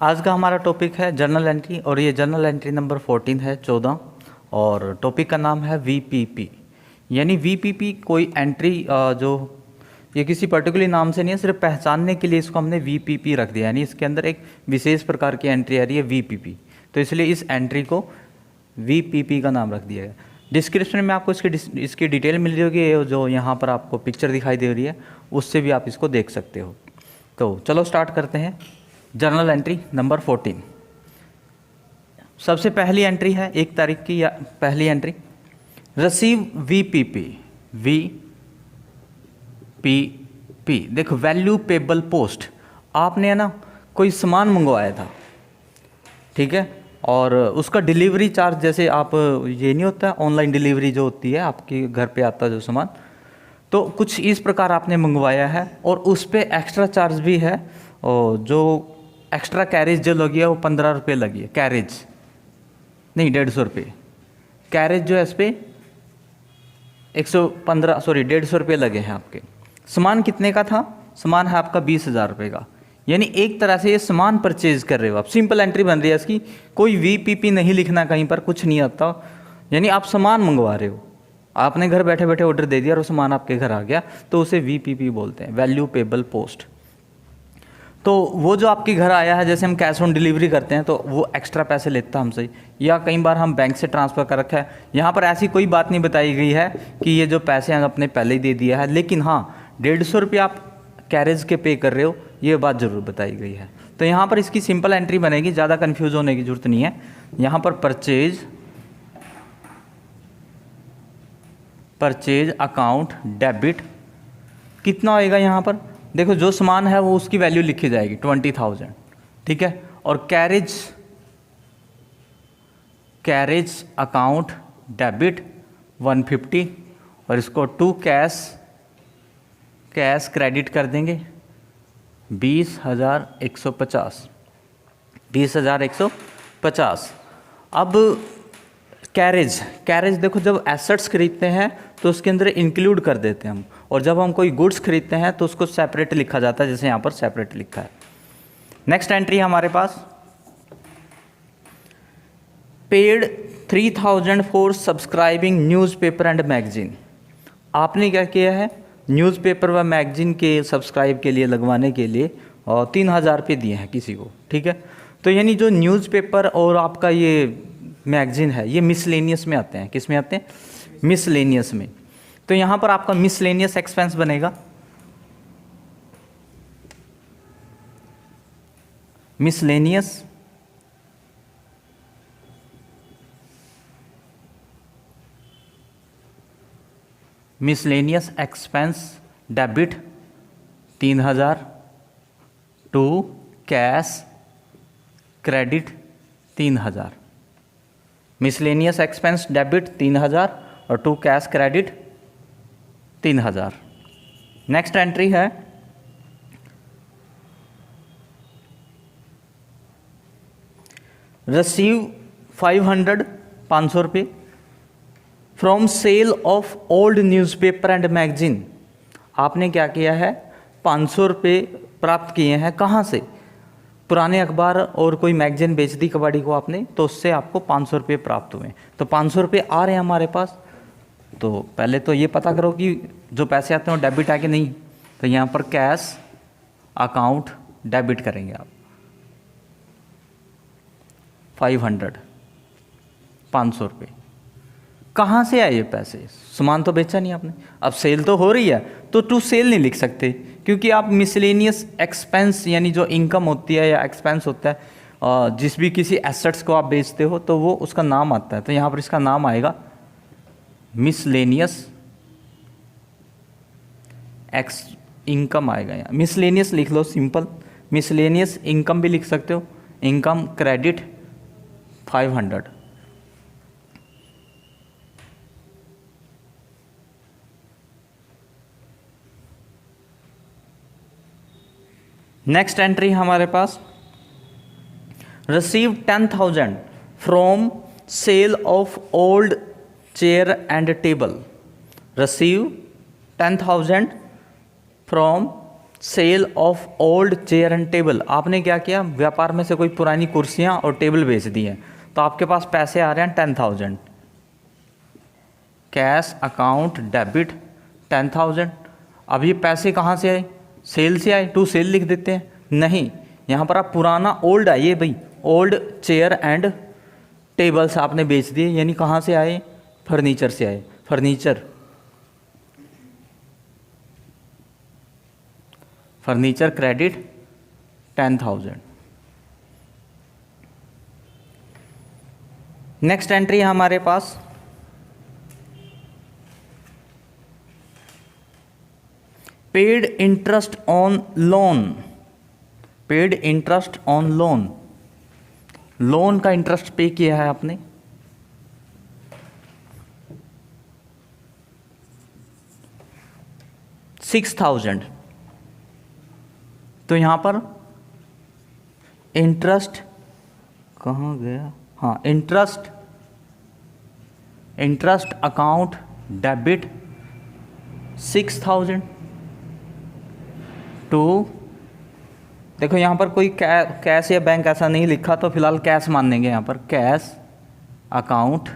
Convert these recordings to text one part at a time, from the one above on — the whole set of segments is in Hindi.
आज का हमारा टॉपिक है जर्नल एंट्री और ये जर्नल एंट्री नंबर 14 है 14 और टॉपिक का नाम है वीपीपी। यानी वीपीपी कोई एंट्री जो ये किसी पर्टिकुलर नाम से नहीं है, सिर्फ पहचानने के लिए इसको हमने वीपीपी रख दिया। यानी इसके अंदर एक विशेष प्रकार की एंट्री आ रही है वीपीपी, तो इसलिए इस एंट्री को वीपीपी का नाम रख दिया गया। डिस्क्रिप्शन में आपको इसकी डिटेल मिल रही होगी, जो यहाँ पर आपको पिक्चर दिखाई दे रही है उससे भी आप इसको देख सकते हो। तो चलो स्टार्ट करते हैं। Journal entry number 14। सबसे पहली एंट्री है 1 तारीख की, या पहली एंट्री रिसीव वीपीपी। वीपीपी देखो, वैल्यू पेबल पोस्ट। आपने है ना कोई सामान मंगवाया था, ठीक है, और उसका डिलीवरी चार्ज, जैसे आप ये नहीं होता ऑनलाइन डिलीवरी जो होती है आपके घर पे आता है जो सामान, तो कुछ इस प्रकार आपने मंगवाया है और उस पर एक्स्ट्रा चार्ज भी है। और जो एक्स्ट्रा कैरेज जो लगी है वो 15 रुपये लगी है, कैरेज नहीं 150 रुपये, कैरेज जो है इस पर 150 रुपये लगे हैं आपके। सामान कितने का था? सामान है आपका 20,000 रुपये का। यानी एक तरह से ये सामान परचेज कर रहे हो आप। सिंपल एंट्री बन रही है इसकी, कोई वीपीपी नहीं लिखना कहीं पर, कुछ नहीं आता। यानी आप सामान मंगवा रहे हो, आपने घर बैठे बैठे ऑर्डर दे दिया और सामान आपके घर आ गया, तो उसे वीपीपी बोलते हैं, वैल्यू पेबल पोस्ट। तो वो जो आपके घर आया है, जैसे हम कैश ऑन डिलीवरी करते हैं तो वो एक्स्ट्रा पैसे लेता है हमसे, या कई बार हम बैंक से ट्रांसफ़र कर रखा है। यहाँ पर ऐसी कोई बात नहीं बताई गई है कि ये जो पैसे हैं आपने पहले ही दे दिया है, लेकिन हाँ 150 रुपये आप कैरेज के पे कर रहे हो, ये बात ज़रूर बताई गई है। तो यहाँ पर इसकी सिंपल एंट्री बनेगी, ज़्यादा कन्फ्यूज़ होने की ज़रूरत नहीं है। यहाँ पर परचेज अकाउंट डेबिट कितना होएगा? यहाँ पर देखो, जो सामान है वो उसकी वैल्यू लिखी जाएगी 20,000, ठीक है, और कैरेज अकाउंट डेबिट 150 और इसको टू कैश क्रेडिट कर देंगे 20,150। 20,150। अब कैरेज देखो, जब एसेट्स खरीदते हैं तो उसके अंदर इंक्लूड कर देते हैं हम, और जब हम कोई गुड्स खरीदते हैं तो उसको सेपरेट लिखा जाता है, जैसे यहाँ पर सेपरेट लिखा है। नेक्स्ट एंट्री हमारे पास paid 3,000 for subscribing newspaper and magazine. आपने क्या किया है, न्यूज़पेपर व मैगजीन के सब्सक्राइब के लिए लगवाने के लिए 3,000 रुपये दिए हैं किसी को, ठीक है। तो यानी जो न्यूज़पेपर और आपका ये मैगजीन है, ये मिसलेनियस में आते हैं। किस में आते हैं? मिसलेनियस में। तो यहाँ पर आपका मिसलेनियस एक्सपेंस बनेगा, miscellaneous expense debit 3,000 to cash credit 3,000। Miscellaneous expense debit 3,000 और to cash credit 3,000। Next entry है रिसीव 500 रुपये from sale of old newspaper and magazine. आपने क्या किया है, 500 रुपये प्राप्त किए हैं। कहाँ से? पुराने अखबार और कोई मैगजीन बेच दी कबाड़ी को आपने, तो उससे आपको 500 रुपये प्राप्त हुए। तो 500 रुपये आ रहे हैं हमारे पास, तो पहले तो ये पता करो कि जो पैसे आते हैं वो डेबिट है कि नहीं। तो यहाँ पर कैश अकाउंट डेबिट करेंगे आप 500 रुपये। कहाँ से आए ये पैसे? सामान तो बेचा नहीं आपने, अब सेल तो हो रही है, तो टू सेल नहीं लिख सकते, क्योंकि आप मिसलेनियस एक्सपेंस यानी जो इनकम होती है या एक्सपेंस होता है, जिस भी किसी एसेट्स को आप बेचते हो तो वो उसका नाम आता है। तो यहाँ पर इसका नाम आएगा मिसलेनियस इनकम आएगा। यहाँ मिसलेनियस लिख लो, सिंपल। मिसलेनियस इनकम भी लिख सकते हो, इनकम क्रेडिट 500। नेक्स्ट एंट्री हमारे पास receive 10,000 from sale of old chair and table. Receive 10,000 from sale of old chair and table, आपने क्या किया, व्यापार में से कोई पुरानी कुर्सियाँ और टेबल बेच दी हैं, तो आपके पास पैसे आ रहे हैं 10,000, कैश अकाउंट डेबिट 10,000। अब ये पैसे कहाँ से आए, सेल से आए, टू सेल लिख देते हैं, नहीं, यहाँ पर आप पुराना ओल्ड आइए भाई, ओल्ड चेयर एंड टेबल्स आपने बेच दिए, यानी कहाँ से आए, फर्नीचर से आए, फर्नीचर क्रेडिट 10,000। नेक्स्ट एंट्री है हमारे पास paid interest on loan, paid interest on loan, loan का इंटरेस्ट पे किया है आपने, $6,000, तो यहां पर इंटरेस्ट कहाँ गया, हाँ, इंटरेस्ट अकाउंट डेबिट 6,000 टू, देखो यहाँ पर कोई कैश या बैंक ऐसा नहीं लिखा, तो फिलहाल कैश मान लेंगे, यहाँ पर cash account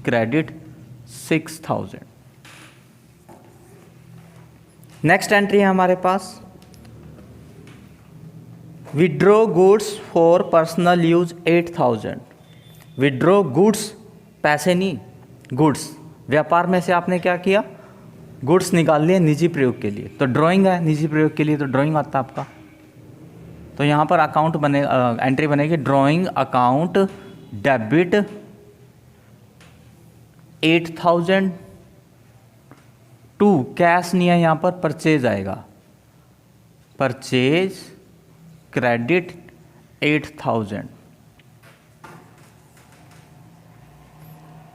credit 6,000। Next entry है हमारे पास withdraw goods for personal use 8,000, withdraw goods, पैसे नहीं, गुड्स, व्यापार में से आपने क्या किया, गुड्स निकाल लिए निजी प्रयोग के लिए, तो ड्राइंग है निजी प्रयोग के लिए, तो ड्राइंग आता है आपका, तो यहाँ पर अकाउंट बने, एंट्री बनेगी drawing account debit 8,000 to, cash नहीं है यहाँ पर, परचेज आएगा, परचेज क्रेडिट 8,000।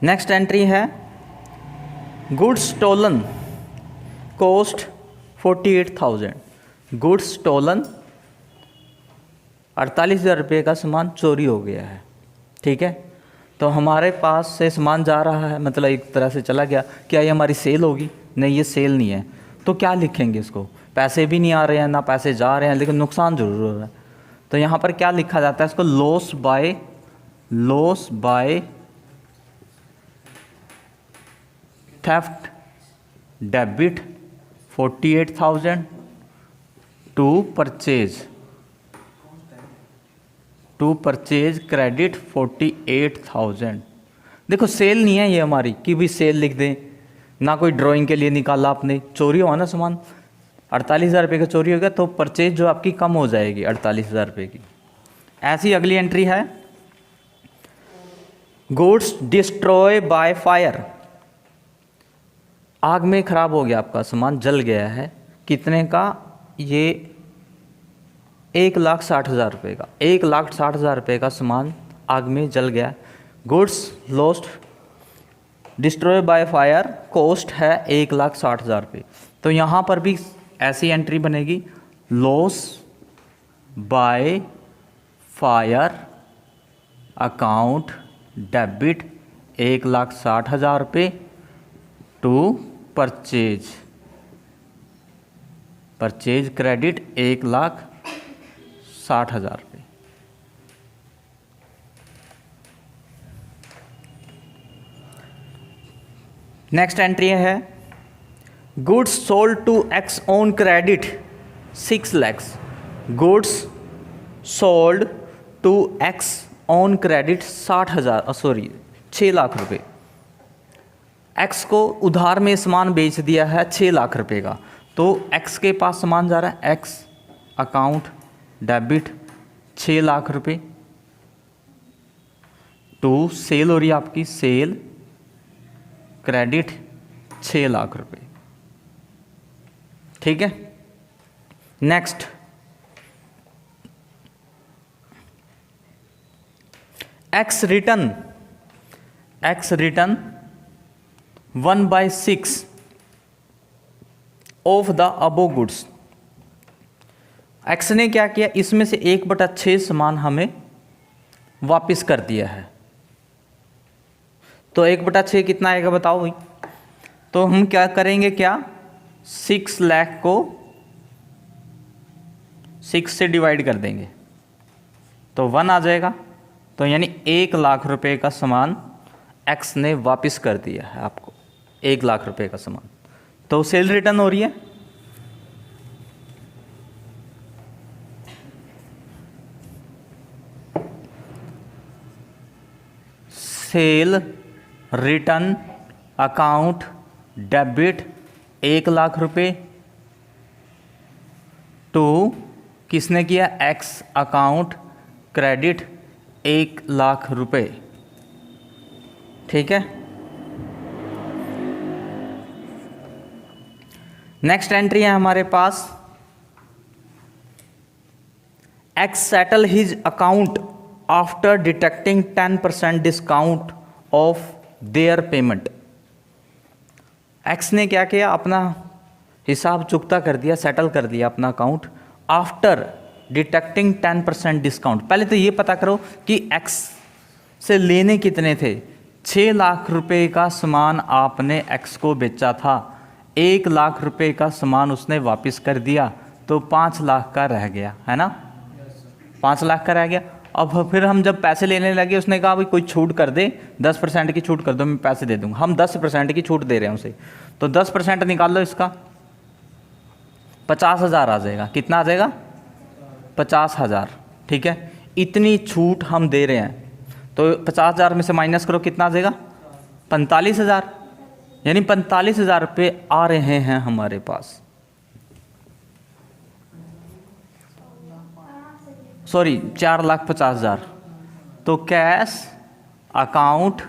नेक्स्ट एंट्री है goods stolen cost 48,000, goods stolen 48,000 रुपये का सामान चोरी हो गया है, ठीक है, तो हमारे पास से सामान जा रहा है, मतलब एक तरह से चला गया, क्या ये हमारी सेल होगी, नहीं ये सेल नहीं है, तो क्या लिखेंगे इसको, पैसे भी नहीं आ रहे हैं ना पैसे जा रहे हैं, लेकिन नुकसान जरूर हो रहा है, तो यहाँ पर क्या लिखा जाता है इसको, loss by theft debit 48,000 to purchase credit 48,000। देखो सेल नहीं है ये हमारी कि भी सेल लिख दें, ना कोई ड्राइंग के लिए निकाला आपने, चोरी हुआ ना सामान, 48,000 रुपये का चोरी हो गया, तो परचेज जो आपकी कम हो जाएगी 48,000 रुपये की। ऐसी अगली एंट्री है गुड्स डिस्ट्रॉय बाय फायर, आग में खराब हो गया आपका सामान, जल गया है, कितने का, ये 1,60,000 रुपये का, 1,60,000 रुपये का सामान आग में जल गया, goods lost destroy by fire, cost है 1,60,000 रुपये, तो यहाँ पर भी ऐसी एंट्री बनेगी, loss by fire account debit 1,60,000 रुपये टू परचेज क्रेडिट 1,60,000 रुपये। नेक्स्ट एंट्री है goods sold to X on credit 6 lakhs, goods sold to X on credit 6 lakh रुपए, एक्स को उधार में सामान बेच दिया है 6 लाख रुपए का, तो एक्स के पास सामान जा रहा है, एक्स अकाउंट डेबिट 6 लाख रुपए टू सेल हो रही है आपकी, सेल क्रेडिट 6 लाख रुपए, ठीक है। Next x return 1/6 of the above goods, x ने क्या किया, इसमें से 1/6 सामान हमें वापस कर दिया है, तो 1/6 कितना आएगा बताओ भाई, तो हम क्या करेंगे, क्या 6 लाख को 6 से डिवाइड कर देंगे तो 1 आ जाएगा। तो यानी 1 लाख रुपए का सामान एक्स ने वापस कर दिया है आपको, 1 लाख रुपए का सामान। तो सेल रिटर्न हो रही है। Cell return account debit 1 lakh रुपए टू किसने किया, एक्स अकाउंट क्रेडिट 1 लाख रुपए। ठीक है। नेक्स्ट एंट्री है हमारे पास, X settle his account after detecting 10% discount of their payment. X ने क्या किया, अपना हिसाब चुकता कर दिया, सेटल कर दिया अपना अकाउंट आफ्टर डिटेक्टिंग 10% डिस्काउंट। पहले तो ये पता करो कि एक्स से लेने कितने थे। 6 लाख रुपए का सामान आपने एक्स को बेचा था, 1 लाख रुपए का सामान उसने वापस कर दिया, तो 5 लाख का रह गया, है ना। 5 लाख का रह गया। अब फिर हम जब पैसे लेने लगे, उसने कहा भाई कोई छूट कर दे, 10% की छूट कर दो, मैं पैसे दे दूंगा। हम 10% की छूट दे रहे हैं उसे, तो 10% निकाल लो इसका, 50,000 आ जाएगा। कितना आ जाएगा, 50,000। ठीक है, इतनी छूट हम दे रहे हैं, तो 50,000 में से माइनस करो, कितना आ जाएगा, 45,000। यानी 45,000 रुपये आ रहे हैं हमारे पास। सॉरी, 4,50,000। तो कैश अकाउंट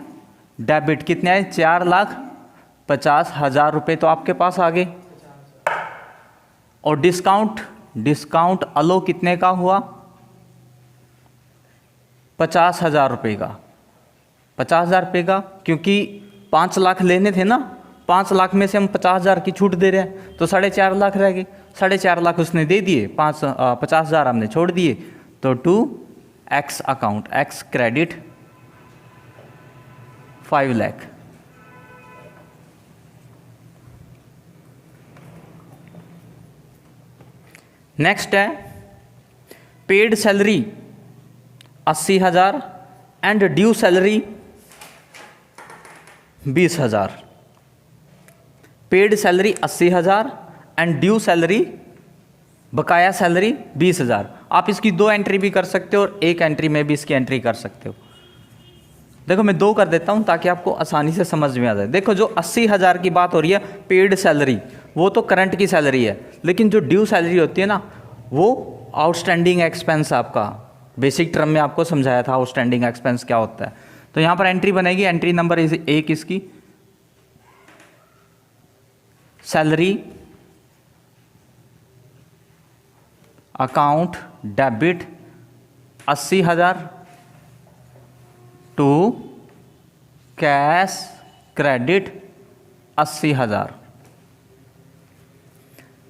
डेबिट कितने आए, 4,50,000 रुपये तो आपके पास आ गए। और डिस्काउंट अलो कितने का हुआ, 50,000 रुपये का। 50,000 रुपये का, क्योंकि 5 लाख लेने थे ना, 5 लाख में से हम 50,000 की छूट दे रहे हैं, तो 4.5 लाख रह गए। 4.5 लाख उसने दे दिए, 50,000 हमने छोड़ दिए। तो to X account, X credit 5 lakh. Next है paid salary 80,000 and due salary 20,000। Paid salary 80,000 and due salary, बकाया सैलरी 20,000। आप इसकी 2 एंट्री भी कर सकते हो और 1 एंट्री में भी इसकी एंट्री कर सकते हो। देखो मैं 2 कर देता हूं ताकि आपको आसानी से समझ में आ जाए। देखो जो 80,000 की बात हो रही है पेड सैलरी, वो तो करंट की सैलरी है, लेकिन जो ड्यू सैलरी होती है ना, वो आउटस्टैंडिंग एक्सपेंस। आपका बेसिक टर्म में आपको समझाया था आउटस्टैंडिंग एक्सपेंस क्या होता है। तो यहाँ पर एंट्री बनेगी, एंट्री नंबर 1 इसकी salary account debit 80,000 to cash credit 80,000।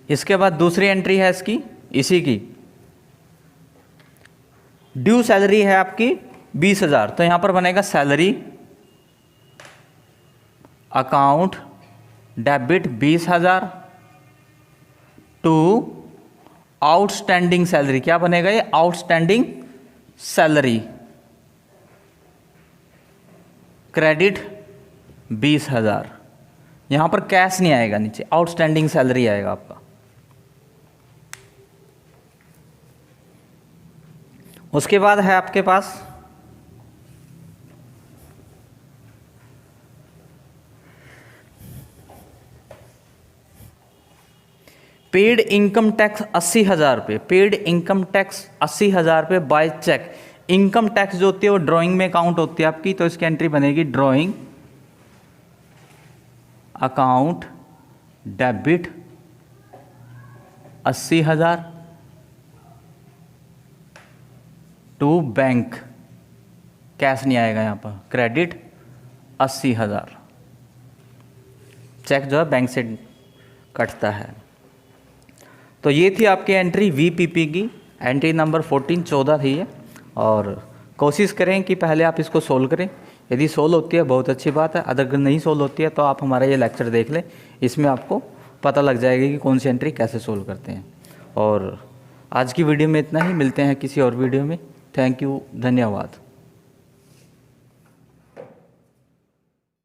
इसके बाद दूसरी एंट्री है इसकी, इसी की ड्यू सैलरी है आपकी 20,000। तो यहां पर बनेगा salary account debit 20,000 to outstanding salary. क्या बनेगा ये, आउटस्टैंडिंग सैलरी क्रेडिट 20,000। यहां पर कैश नहीं आएगा, नीचे आउटस्टैंडिंग सैलरी आएगा आपका। उसके बाद है आपके पास पेड इनकम टैक्स 80,000 रुपये। पेड इनकम टैक्स 80,000 रुपये बाय चेक। इनकम टैक्स जो होती है वो ड्राइंग में काउंट होती है आपकी, तो इसकी एंट्री बनेगी drawing account debit 80,000 to bank, cash नहीं आएगा यहाँ पर, क्रेडिट 80,000। चेक जो है बैंक से कटता है। तो ये थी आपकी एंट्री वीपीपी की, एंट्री नंबर 14 थी ये। और कोशिश करें कि पहले आप इसको सोल्व करें। यदि सोल्व होती है बहुत अच्छी बात है, अगर नहीं सोल्व होती है तो आप हमारा ये लेक्चर देख लें, इसमें आपको पता लग जाएगा कि कौन सी एंट्री कैसे सोल्व करते हैं। और आज की वीडियो में इतना ही, मिलते हैं किसी और वीडियो में। थैंक यू, धन्यवाद।